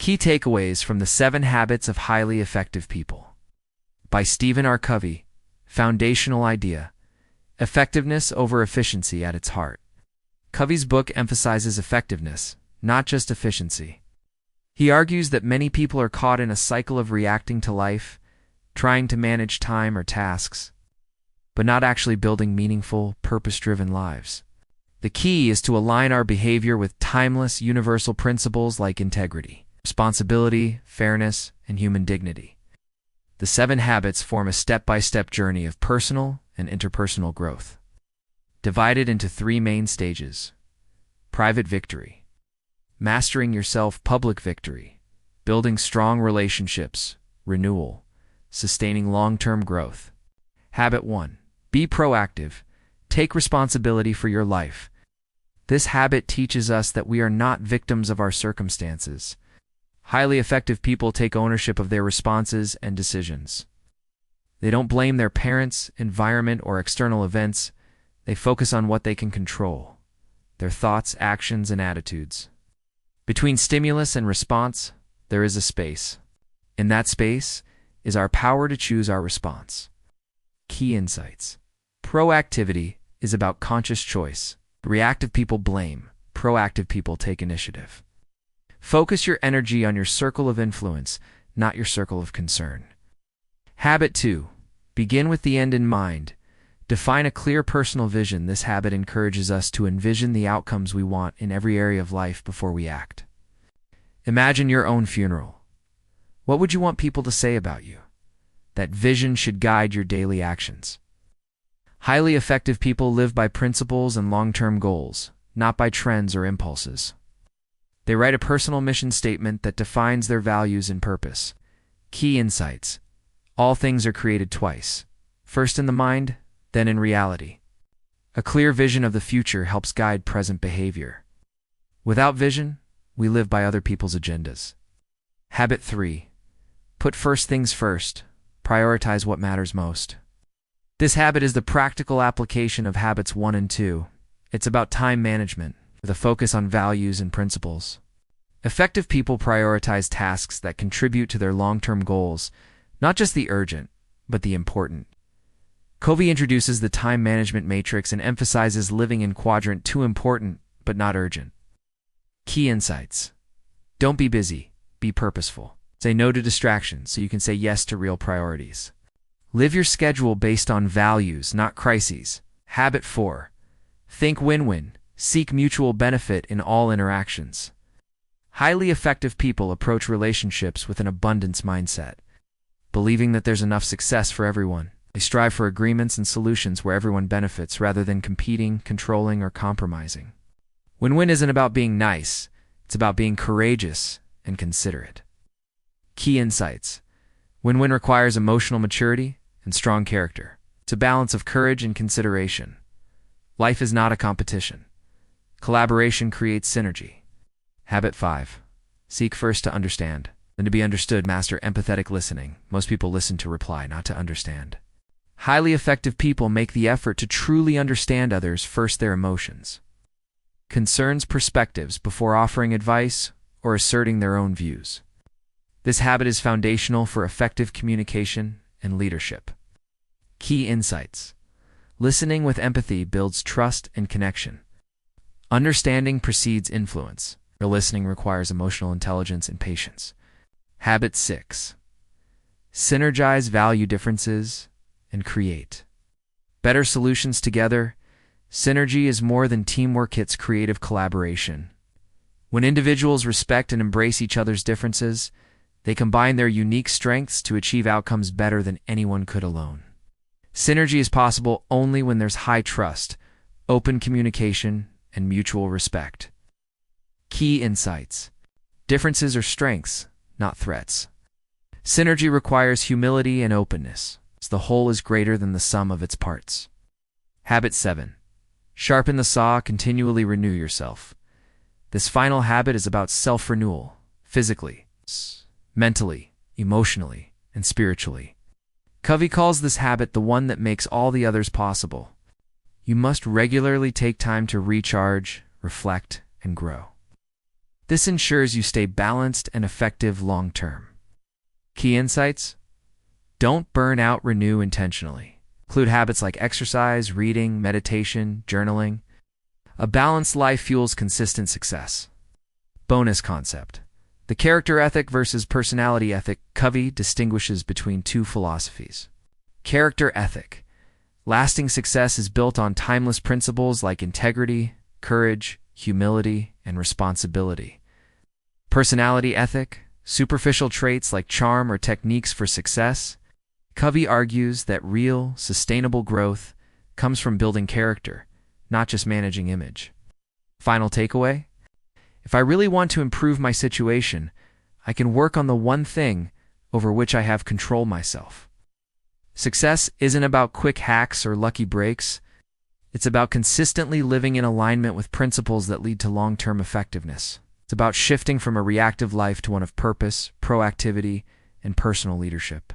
Key takeaways from the 7 Habits of Highly Effective People by Stephen R. Covey. Foundational idea: effectiveness over efficiency at its heart. Covey's book emphasizes effectiveness, not just efficiency. He argues that many people are caught in a cycle of reacting to life, trying to manage time or tasks, but not actually building meaningful, purpose-driven lives. The key is to align our behavior with timeless, universal principles like integrity, responsibility, fairness, and human dignity. The 7 habits form a step-by-step journey of personal and interpersonal growth, divided into 3 main stages: private victory, mastering yourself, public victory, building strong relationships, renewal, sustaining long-term growth. Habit 1. Be proactive. Take responsibility for your life. This habit teaches us that we are not victims of our circumstances. Highly effective people take ownership of their responses and decisions. They don't blame their parents, environment, or external events. They focus on what they can control: their thoughts, actions, and attitudes. Between stimulus and response, there is a space. In that space is our power to choose our response. Key insights. Proactivity is about conscious choice. Reactive people blame. Proactive people take initiative. Focus your energy on your circle of influence, not your circle of concern. Habit 2. Begin with the end in mind. Define a clear personal vision. This habit encourages us to envision the outcomes we want in every area of life before we act. Imagine your own funeral. What would you want people to say about you? That vision should guide your daily actions. Highly effective people live by principles and long-term goals, not by trends or impulses. They write a personal mission statement that defines their values and purpose. Key insights. All things are created twice: first in the mind, then in reality. A clear vision of the future helps guide present behavior. Without vision, we live by other people's agendas. Habit 3. Put first things first. Prioritize what matters most. This habit is the practical application of habits 1 and 2. It's about time management, with a focus on values and principles. Effective people prioritize tasks that contribute to their long-term goals, not just the urgent, but the important. Covey introduces the time management matrix and emphasizes living in quadrant 2: important, but not urgent. Key insights. Don't be busy, be purposeful. Say no to distractions so you can say yes to real priorities. Live your schedule based on values, not crises. Habit 4. Think win-win. Seek mutual benefit in all interactions. Highly effective people approach relationships with an abundance mindset, believing that there's enough success for everyone. They strive for agreements and solutions where everyone benefits rather than competing, controlling, or compromising. Win-win isn't about being nice. It's about being courageous and considerate. Key insights. Win-win requires emotional maturity and strong character. It's a balance of courage and consideration. Life is not a competition. Collaboration creates synergy. Habit 5. Seek first to understand, then to be understood. Master empathetic listening. Most people listen to reply, not to understand. Highly effective people make the effort to truly understand others, first their emotions, concerns, perspectives, before offering advice or asserting their own views. This habit is foundational for effective communication and leadership. Key insights. Listening with empathy builds trust and connection. Understanding precedes influence. Real listening requires emotional intelligence and patience. Habit 6. Synergize value differences and create better solutions together. Synergy is more than teamwork, it's creative collaboration. When individuals respect and embrace each other's differences, they combine their unique strengths to achieve outcomes better than anyone could alone. Synergy is possible only when there's high trust, open communication, and mutual respect. Key insights. Differences are strengths, not threats. Synergy requires humility and openness, as the whole is greater than the sum of its parts. Habit 7. Sharpen the saw, continually renew yourself. This final habit is about self-renewal, physically, mentally, emotionally, and spiritually. Covey calls this habit the one that makes all the others possible. You must regularly take time to recharge, reflect, and grow. This ensures you stay balanced and effective long-term. Key insights: don't burn out, renew intentionally. Include habits like exercise, reading, meditation, journaling. A balanced life fuels consistent success. Bonus concept: the character ethic versus personality ethic. Covey distinguishes between two philosophies. Character ethic: lasting success is built on timeless principles like integrity, courage, humility, and responsibility. Personality ethic: superficial traits like charm or techniques for success. Covey argues that real, sustainable growth comes from building character, not just managing image. Final takeaway: if I really want to improve my situation, I can work on the one thing over which I have control myself. Success isn't about quick hacks or lucky breaks. It's about consistently living in alignment with principles that lead to long-term effectiveness. It's about shifting from a reactive life to one of purpose, proactivity, and personal leadership.